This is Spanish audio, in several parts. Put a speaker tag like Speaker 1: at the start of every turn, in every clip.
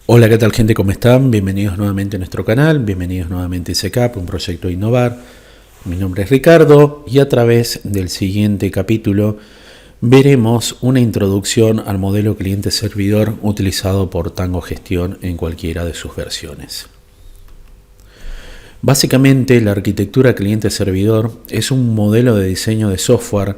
Speaker 1: Hola, ¿qué tal gente? ¿Cómo están? Bienvenidos nuevamente a nuestro canal, bienvenidos nuevamente a ICCAP, un proyecto de innovar. Mi nombre es Ricardo y a través del siguiente capítulo veremos una introducción al modelo cliente-servidor utilizado por Tango Gestión en cualquiera de sus versiones. Básicamente, la arquitectura cliente-servidor es un modelo de diseño de software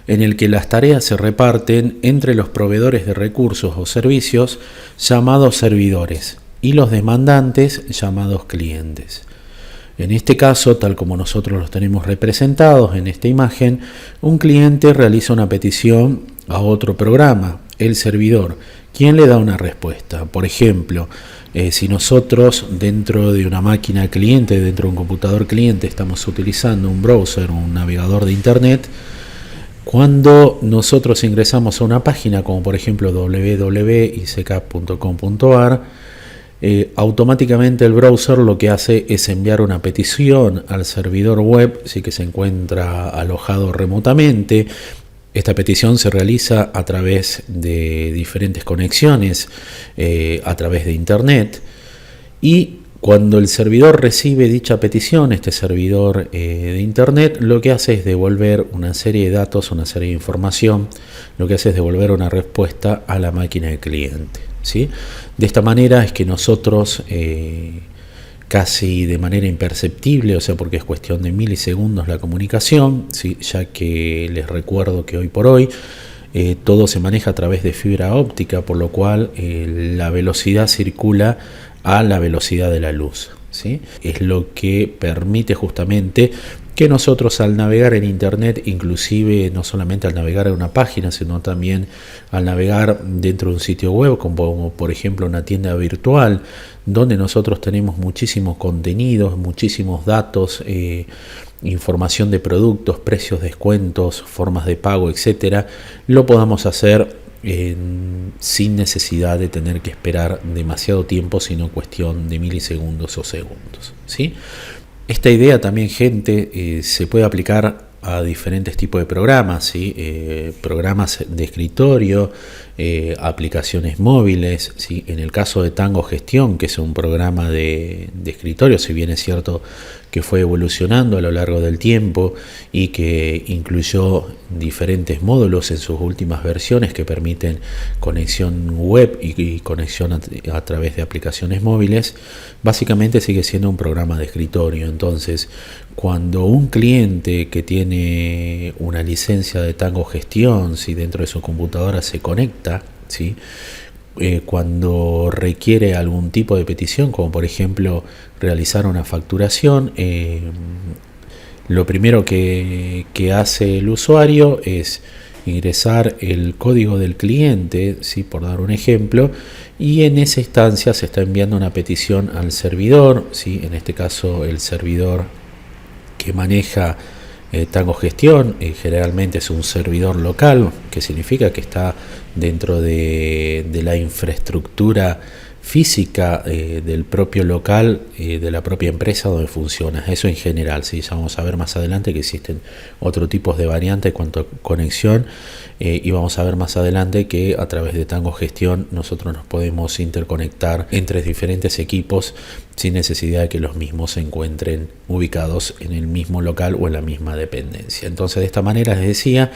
Speaker 1: en el que las tareas se reparten entre los proveedores de recursos o servicios llamados servidores y los demandantes llamados clientes. En este caso, tal como nosotros los tenemos representados en esta imagen, un cliente realiza una petición a otro programa, el servidor, quien le da una respuesta. Por ejemplo, si nosotros dentro de una máquina cliente, dentro de un computador cliente, estamos utilizando un browser, un navegador de internet, cuando nosotros ingresamos a una página como por ejemplo www.iccap.com.ar, automáticamente el browser lo que hace es enviar una petición al servidor web, sí que se encuentra alojado remotamente. Esta petición se realiza a través de diferentes conexiones, a través de internet, y cuando el servidor recibe dicha petición, este servidor de internet, lo que hace es devolver una serie de datos, una serie de información, lo que hace es devolver una respuesta a la máquina de cliente, ¿sí? De esta manera es que nosotros, casi de manera imperceptible, o sea, porque es cuestión de milisegundos la comunicación, ¿sí? Ya que les recuerdo que hoy por hoy todo se maneja a través de fibra óptica, por lo cual la velocidad circula a la velocidad de la luz, ¿sí? Es lo que permite justamente que nosotros al navegar en internet, inclusive no solamente al navegar en una página, sino también al navegar dentro de un sitio web, como por ejemplo una tienda virtual, donde nosotros tenemos muchísimos contenidos, muchísimos datos, información de productos, precios, descuentos, formas de pago, etcétera, lo podamos hacer sin necesidad de tener que esperar demasiado tiempo, sino cuestión de milisegundos o segundos, ¿sí? Esta idea también, gente, se puede aplicar a diferentes tipos de programas, ¿sí? Programas de escritorio, aplicaciones móviles, ¿sí? En el caso de Tango Gestión, que es un programa de escritorio, si bien es cierto que fue evolucionando a lo largo del tiempo y que incluyó diferentes módulos en sus últimas versiones que permiten conexión web y conexión a través de aplicaciones móviles, básicamente sigue siendo un programa de escritorio. Entonces, cuando un cliente que tiene una licencia de Tango Gestión, si dentro de su computadora se conecta, ¿sí? Cuando requiere algún tipo de petición, como por ejemplo realizar una facturación, lo primero que hace el usuario es ingresar el código del cliente, ¿sí? Por dar un ejemplo, y en esa instancia se está enviando una petición al servidor, ¿sí? En este caso el servidor que maneja Tango Gestión generalmente es un servidor local, que significa que está dentro de la infraestructura física del propio local, de la propia empresa donde funciona. Eso en general, ¿sí? Ya vamos a ver más adelante que existen otros tipos de variantes en cuanto a conexión, y vamos a ver más adelante que a través de Tango Gestión nosotros nos podemos interconectar entre diferentes equipos sin necesidad de que los mismos se encuentren ubicados en el mismo local o en la misma dependencia. Entonces, de esta manera les decía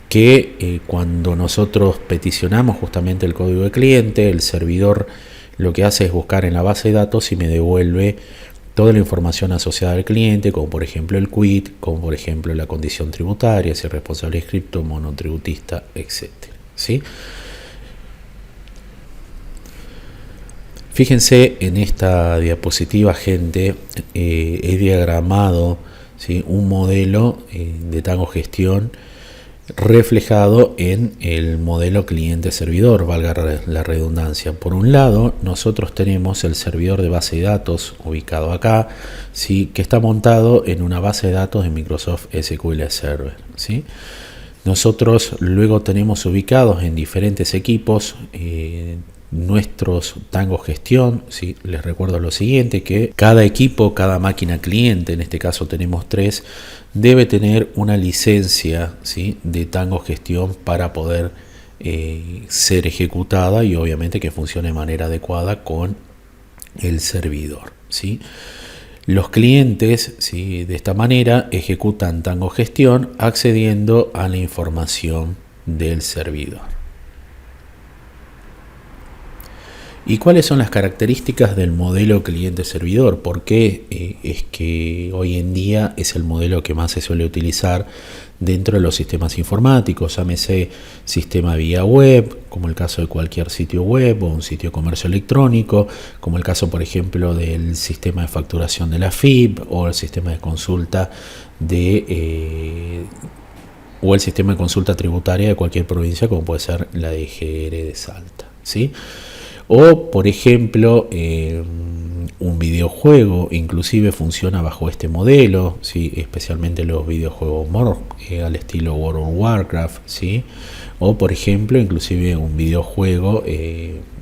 Speaker 1: que cuando nosotros peticionamos justamente el código de cliente, el servidor lo que hace es buscar en la base de datos y me devuelve toda la información asociada al cliente, como por ejemplo el quit, como por ejemplo la condición tributaria, si es responsable inscripto, monotributista, etc. ¿Sí? Fíjense en esta diapositiva, gente, he diagramado, ¿sí? Un modelo de Tango Gestión reflejado en el modelo cliente-servidor, valga la redundancia. Por un lado, nosotros tenemos el servidor de base de datos ubicado acá, ¿sí? Que está montado en una base de datos de Microsoft SQL Server, ¿sí? Nosotros luego tenemos ubicados en diferentes equipos nuestros Tango Gestión, ¿sí? Les recuerdo lo siguiente, que cada equipo, cada máquina cliente, en este caso tenemos 3, debe tener una licencia, ¿sí? De Tango Gestión para poder ser ejecutada y obviamente que funcione de manera adecuada con el servidor, ¿sí? Los clientes, ¿sí?, de esta manera ejecutan Tango Gestión accediendo a la información del servidor. ¿Y cuáles son las características del modelo cliente-servidor? ¿Por qué es que hoy en día es el modelo que más se suele utilizar dentro de los sistemas informáticos? Llámese sistema vía web, como el caso de cualquier sitio web o un sitio de comercio electrónico, como el caso, por ejemplo, del sistema de facturación de la FIP o el sistema de consulta o el sistema de consulta tributaria de cualquier provincia, como puede ser la DGR de Salta, ¿sí? O, por ejemplo, un videojuego inclusive funciona bajo este modelo, ¿sí?, especialmente los videojuegos al estilo World of Warcraft, ¿sí? O, por ejemplo, inclusive un videojuego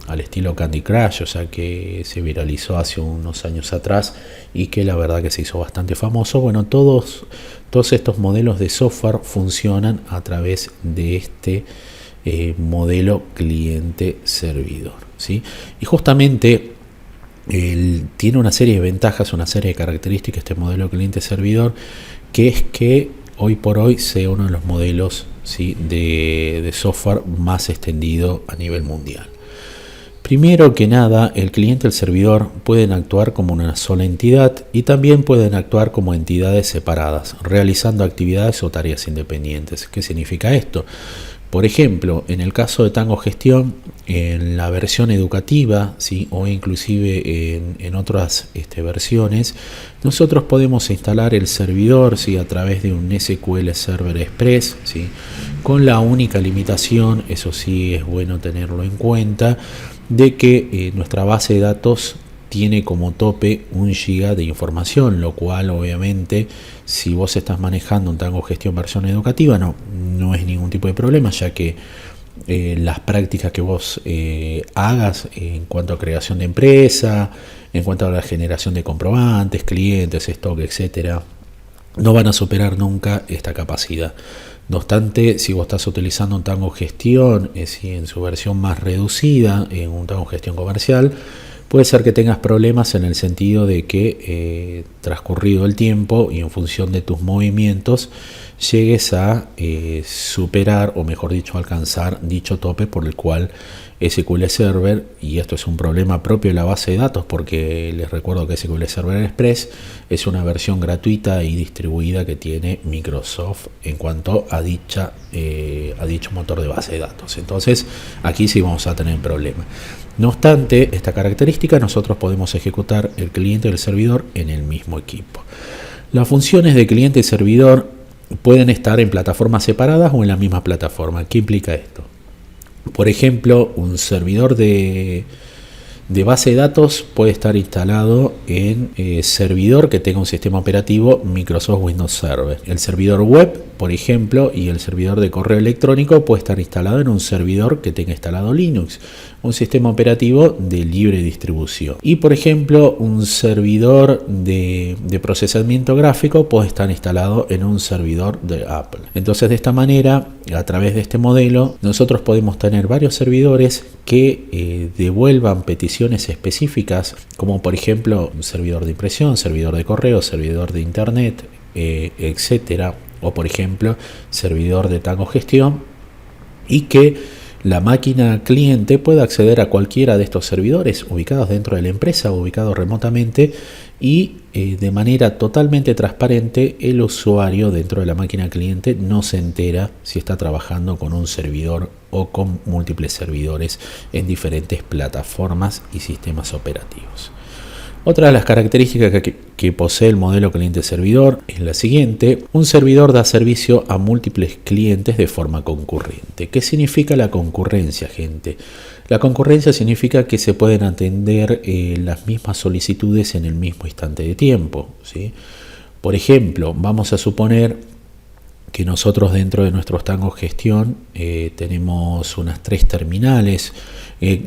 Speaker 1: al estilo Candy Crush, o sea, que se viralizó hace unos años atrás y que la verdad que se hizo bastante famoso. Bueno, todos estos modelos de software funcionan a través de este modelo cliente-servidor, ¿sí? Y justamente tiene una serie de ventajas, una serie de características este modelo cliente-servidor, que es que hoy por hoy sea uno de los modelos, ¿sí?, de software más extendido a nivel mundial. Primero que nada, el cliente y el servidor pueden actuar como una sola entidad y también pueden actuar como entidades separadas, realizando actividades o tareas independientes. ¿Qué significa esto? Por ejemplo, en el caso de Tango Gestión, en la versión educativa, ¿sí?, o inclusive en otras versiones, nosotros podemos instalar el servidor, ¿sí?, a través de un SQL Server Express, ¿sí?, con la única limitación, eso sí es bueno tenerlo en cuenta, de que nuestra base de datos tiene como tope 1 GB de información, lo cual obviamente si vos estás manejando un Tango Gestión versión educativa no es ningún tipo de problema, ya que las prácticas que vos hagas en cuanto a creación de empresa, en cuanto a la generación de comprobantes, clientes, stock, etcétera, no van a superar nunca esta capacidad. No obstante, si vos estás utilizando un Tango Gestión en su versión más reducida, en un Tango Gestión comercial, puede ser que tengas problemas en el sentido de que transcurrido el tiempo y en función de tus movimientos llegues a superar, o mejor dicho, alcanzar dicho tope por el cual SQL Server, y esto es un problema propio de la base de datos, porque les recuerdo que SQL Server Express es una versión gratuita y distribuida que tiene Microsoft en cuanto a dicho motor de base de datos. Entonces aquí sí vamos a tener problemas. No obstante esta característica, nosotros podemos ejecutar el cliente y el servidor en el mismo equipo. Las funciones de cliente y servidor pueden estar en plataformas separadas o en la misma plataforma. ¿Qué implica esto? Por ejemplo, un servidor de base de datos puede estar instalado en servidor que tenga un sistema operativo Microsoft Windows Server. El servidor web, por ejemplo, y el servidor de correo electrónico puede estar instalado en un servidor que tenga instalado Linux, un sistema operativo de libre distribución. Y por ejemplo, un servidor de procesamiento gráfico puede estar instalado en un servidor de Apple. Entonces, de esta manera, a través de este modelo, nosotros podemos tener varios servidores que devuelvan peticiones específicas, como por ejemplo un servidor de impresión, servidor de correo, servidor de internet, etcétera, o por ejemplo servidor de Tango Gestión, y que la máquina cliente pueda acceder a cualquiera de estos servidores ubicados dentro de la empresa o ubicados remotamente, y de manera totalmente transparente el usuario dentro de la máquina cliente no se entera si está trabajando con un servidor o con múltiples servidores en diferentes plataformas y sistemas operativos. Otra de las características que posee el modelo cliente-servidor es la siguiente: un servidor da servicio a múltiples clientes de forma concurrente. ¿Qué significa la concurrencia, gente? La concurrencia significa que se pueden atender las mismas solicitudes en el mismo instante de tiempo, ¿sí? Por ejemplo, vamos a suponer que nosotros dentro de nuestros tangos gestión tenemos unas 3 terminales,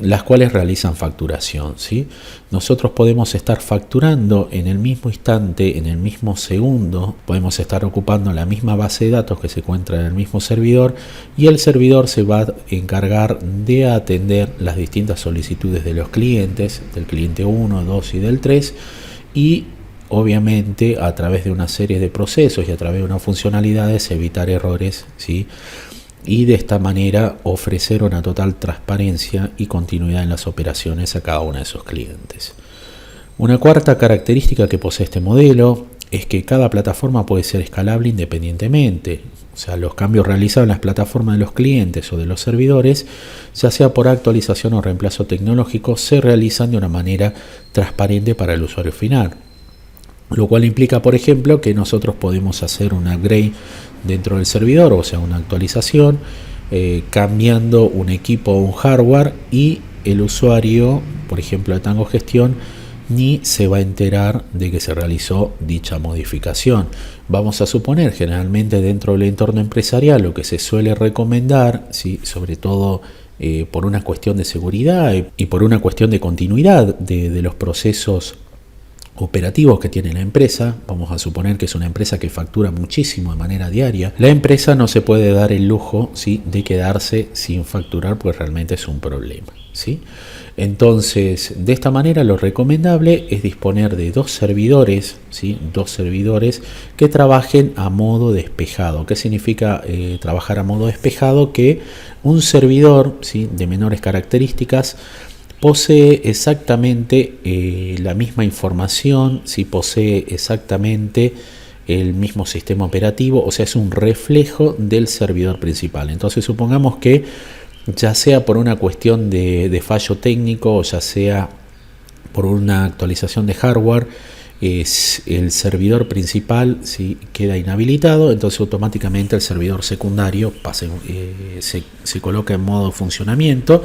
Speaker 1: las cuales realizan facturación, ¿sí? Nosotros podemos estar facturando en el mismo instante, en el mismo segundo, podemos estar ocupando la misma base de datos que se encuentra en el mismo servidor, y el servidor se va a encargar de atender las distintas solicitudes de los clientes, del cliente 1, 2 y del 3, y obviamente a través de una serie de procesos y a través de unas funcionalidades evitar errores, ¿sí? Y de esta manera ofrecer una total transparencia y continuidad en las operaciones a cada uno de esos clientes. Una cuarta característica que posee este modelo es que cada plataforma puede ser escalable independientemente. O sea, los cambios realizados en las plataformas de los clientes o de los servidores, ya sea por actualización o reemplazo tecnológico, se realizan de una manera transparente para el usuario final. Lo cual implica, por ejemplo, que nosotros podemos hacer un upgrade dentro del servidor, o sea, una actualización, cambiando un equipo o un hardware, y el usuario, por ejemplo, de Tango Gestión, ni se va a enterar de que se realizó dicha modificación. Vamos a suponer, generalmente dentro del entorno empresarial, lo que se suele recomendar, ¿sí? Sobre todo por una cuestión de seguridad y por una cuestión de continuidad de los procesos operativos que tiene la empresa. Vamos a suponer que es una empresa que factura muchísimo de manera diaria. La empresa no se puede dar el lujo, ¿sí? De quedarse sin facturar, pues realmente es un problema, ¿sí? Entonces, de esta manera lo recomendable es disponer de 2 servidores, ¿sí? 2 servidores que trabajen a modo despejado. ¿Qué significa trabajar a modo despejado? Que un servidor, ¿sí? De menores características posee exactamente la misma información, si posee exactamente el mismo sistema operativo, o sea, es un reflejo del servidor principal. Entonces, supongamos que ya sea por una cuestión de fallo técnico o ya sea por una actualización de hardware, el servidor principal, ¿sí? Queda inhabilitado, entonces automáticamente el servidor secundario se coloca en modo funcionamiento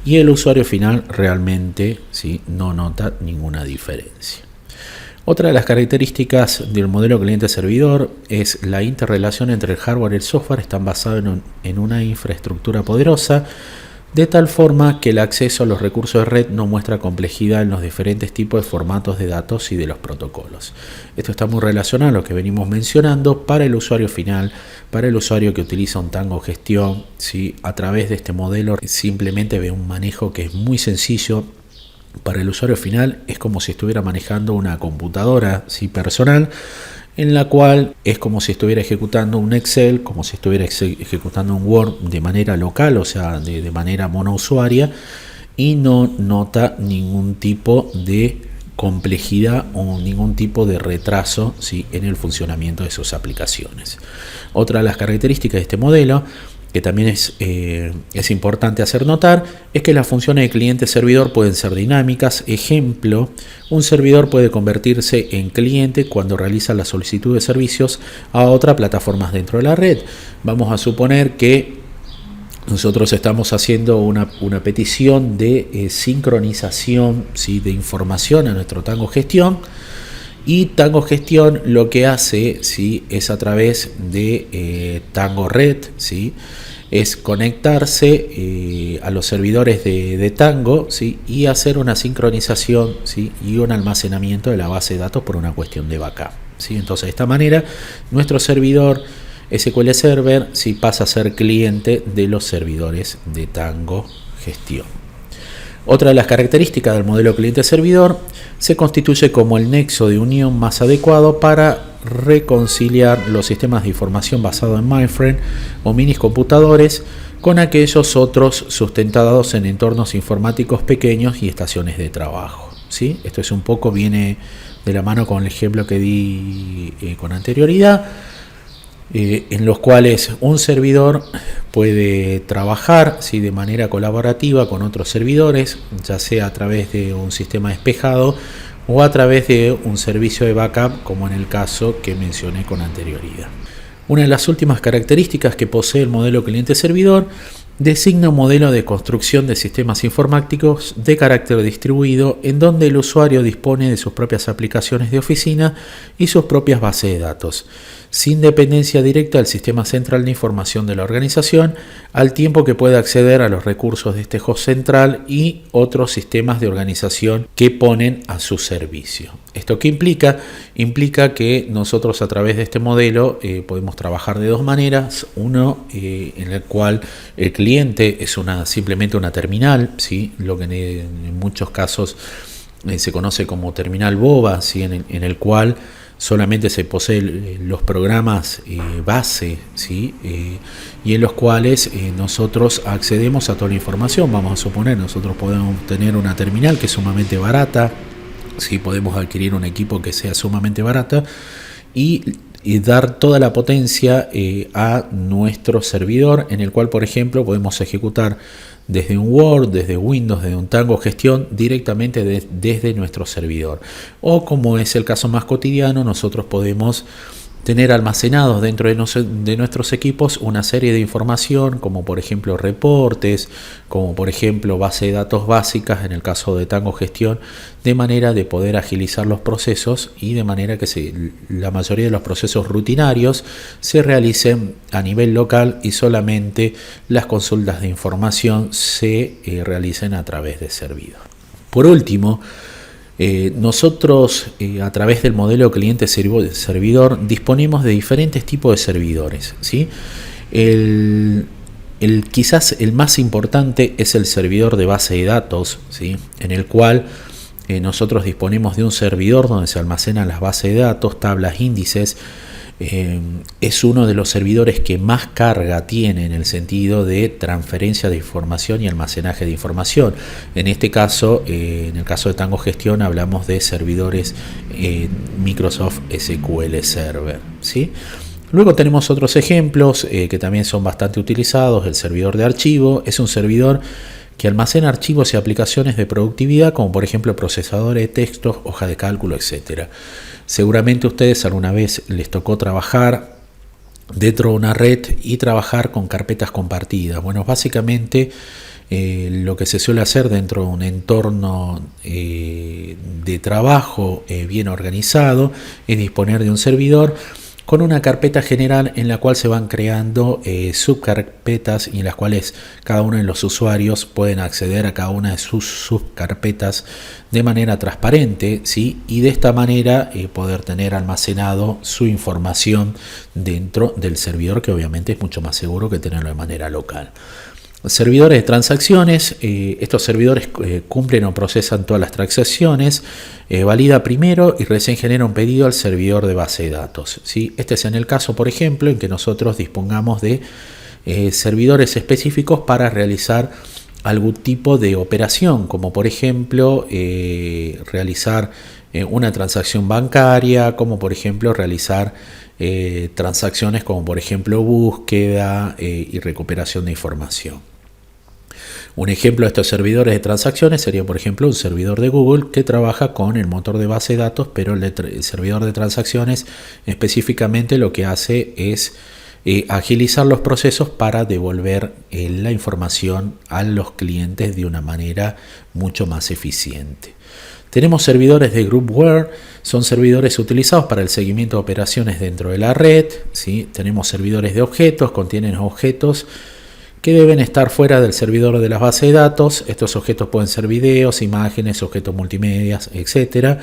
Speaker 1: y el usuario final realmente, ¿sí? No nota ninguna diferencia. Otra de las características del modelo cliente-servidor es la interrelación entre el hardware y el software. Están basados en una infraestructura poderosa, de tal forma que el acceso a los recursos de red no muestra complejidad en los diferentes tipos de formatos de datos y de los protocolos. Esto está muy relacionado a lo que venimos mencionando para el usuario final, para el usuario que utiliza un Tango Gestión, ¿sí? A través de este modelo simplemente ve un manejo que es muy sencillo. Para el usuario final es como si estuviera manejando una computadora, ¿sí? Personal, en la cual es como si estuviera ejecutando un Excel, como si estuviera ejecutando un Word de manera local, o sea, de manera monousuaria, y no nota ningún tipo de complejidad o ningún tipo de retraso, ¿sí? En el funcionamiento de sus aplicaciones. Otra de las características de este modelo, que también es importante hacer notar, es que las funciones de cliente-servidor pueden ser dinámicas. Ejemplo, un servidor puede convertirse en cliente cuando realiza la solicitud de servicios a otras plataformas dentro de la red. Vamos a suponer que nosotros estamos haciendo una petición de sincronización, ¿sí? De información a nuestro Tango Gestión. Y Tango Gestión lo que hace, ¿sí? Es a través de Tango Red, ¿sí? Es conectarse a los servidores de Tango, ¿sí? Y hacer una sincronización, ¿sí? Y un almacenamiento de la base de datos por una cuestión de backup, ¿sí? Entonces, de esta manera, nuestro servidor SQL Server, ¿sí? Pasa a ser cliente de los servidores de Tango Gestión. Otra de las características del modelo cliente-servidor se constituye como el nexo de unión más adecuado para reconciliar los sistemas de información basados en mainframe o minis computadores con aquellos otros sustentados en entornos informáticos pequeños y estaciones de trabajo, ¿sí? Esto es un poco, viene de la mano con el ejemplo que di con anterioridad, en los cuales un servidor puede trabajar, ¿sí? De manera colaborativa con otros servidores, ya sea a través de un sistema despejado o a través de un servicio de backup, como en el caso que mencioné con anterioridad. Una de las últimas características que posee el modelo cliente-servidor designa un modelo de construcción de sistemas informáticos de carácter distribuido, en donde el usuario dispone de sus propias aplicaciones de oficina y sus propias bases de datos. sin dependencia directa del sistema central de información de la organización, al tiempo que puede acceder a los recursos de este host central y otros sistemas de organización que ponen a su servicio. ¿Esto qué implica? Implica que nosotros a través de este modelo podemos trabajar de dos maneras. Uno, en el cual el cliente es simplemente una terminal, ¿sí? Lo que en muchos casos se conoce como terminal boba, ¿sí? en el cual solamente se poseen los programas base, ¿sí? Y en los cuales nosotros accedemos a toda la información. Vamos a suponer, nosotros podemos tener una terminal que es sumamente barata, ¿sí? Podemos adquirir un equipo que sea sumamente barata y dar toda la potencia a nuestro servidor, en el cual, por ejemplo, podemos ejecutar desde un Word, desde Windows, desde un Tango Gestión, directamente desde nuestro servidor. O, como es el caso más cotidiano, nosotros podemos tener almacenados dentro de nuestros equipos una serie de información, como por ejemplo reportes, como por ejemplo base de datos básicas en el caso de Tango Gestión, de manera de poder agilizar los procesos y de manera que la mayoría de los procesos rutinarios se realicen a nivel local y solamente las consultas de información se realicen a través de servidor. Por último, nosotros a través del modelo cliente-servidor disponemos de diferentes tipos de servidores, ¿sí? Quizás el más importante es el servidor de base de datos, ¿sí? En el cual nosotros disponemos de un servidor donde se almacenan las bases de datos, tablas, índices. Es uno de los servidores que más carga tiene en el sentido de transferencia de información y almacenaje de información. En este caso, en el caso de Tango Gestión, hablamos de servidores Microsoft SQL Server, ¿sí? Luego tenemos otros ejemplos que también son bastante utilizados. El servidor de archivo es un servidor que almacena archivos y aplicaciones de productividad, como por ejemplo procesadores de textos, hoja de cálculo, etc. Seguramente a ustedes alguna vez les tocó trabajar dentro de una red y trabajar con carpetas compartidas. Bueno, básicamente lo que se suele hacer dentro de un entorno de trabajo bien organizado es disponer de un servidor con una carpeta general en la cual se van creando subcarpetas y en las cuales cada uno de los usuarios pueden acceder a cada una de sus subcarpetas de manera transparente, ¿sí? Y de esta manera poder tener almacenado su información dentro del servidor, que obviamente es mucho más seguro que tenerlo de manera local. Servidores de transacciones, estos servidores cumplen o procesan todas las transacciones, valida primero y recién genera un pedido al servidor de base de datos, ¿sí? Este es en el caso, por ejemplo, en que nosotros dispongamos de servidores específicos para realizar algún tipo de operación, como por ejemplo realizar una transacción bancaria, como por ejemplo realizar transacciones como por ejemplo búsqueda y recuperación de información. Un ejemplo de estos servidores de transacciones sería por ejemplo un servidor de Google que trabaja con el motor de base de datos, pero el servidor de transacciones específicamente lo que hace es agilizar los procesos para devolver la información a los clientes de una manera mucho más eficiente. Tenemos servidores de groupware, son servidores utilizados para el seguimiento de operaciones dentro de la red, ¿sí? Tenemos servidores de objetos, contienen objetos que deben estar fuera del servidor de las bases de datos. Estos objetos pueden ser videos, imágenes, objetos multimedia, etc.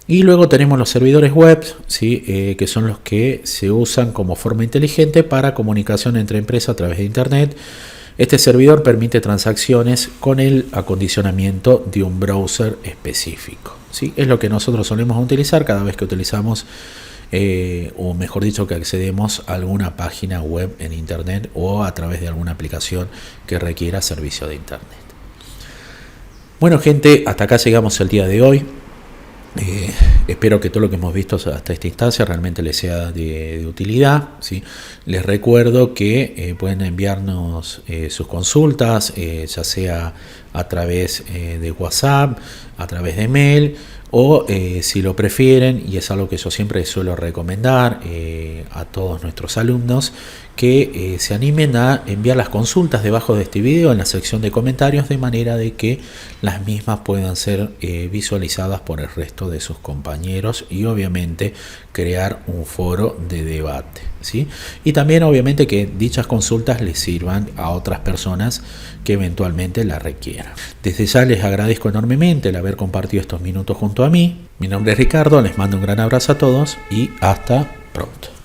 Speaker 1: Y luego tenemos los servidores web, ¿sí? Que son los que se usan como forma inteligente para comunicación entre empresas a través de Internet. Este servidor permite transacciones con el acondicionamiento de un browser específico, ¿sí? Es lo que nosotros solemos utilizar cada vez que utilizamos, o mejor dicho, que accedemos a alguna página web en Internet o a través de alguna aplicación que requiera servicio de Internet. Bueno, gente, hasta acá llegamos el día de hoy. Espero que todo lo que hemos visto hasta esta instancia realmente les sea de utilidad, ¿sí? Les recuerdo que pueden enviarnos sus consultas, ya sea a través de WhatsApp, a través de mail o si lo prefieren, y es algo que yo siempre suelo recomendar a todos nuestros alumnos, que se animen a enviar las consultas debajo de este video en la sección de comentarios, de manera de que las mismas puedan ser visualizadas por el resto de sus compañeros y obviamente crear un foro de debate, ¿sí? Y también obviamente que dichas consultas les sirvan a otras personas que eventualmente la requieran. Desde ya les agradezco enormemente el haber compartido estos minutos junto a mí. Mi nombre es Ricardo, les mando un gran abrazo a todos y hasta pronto.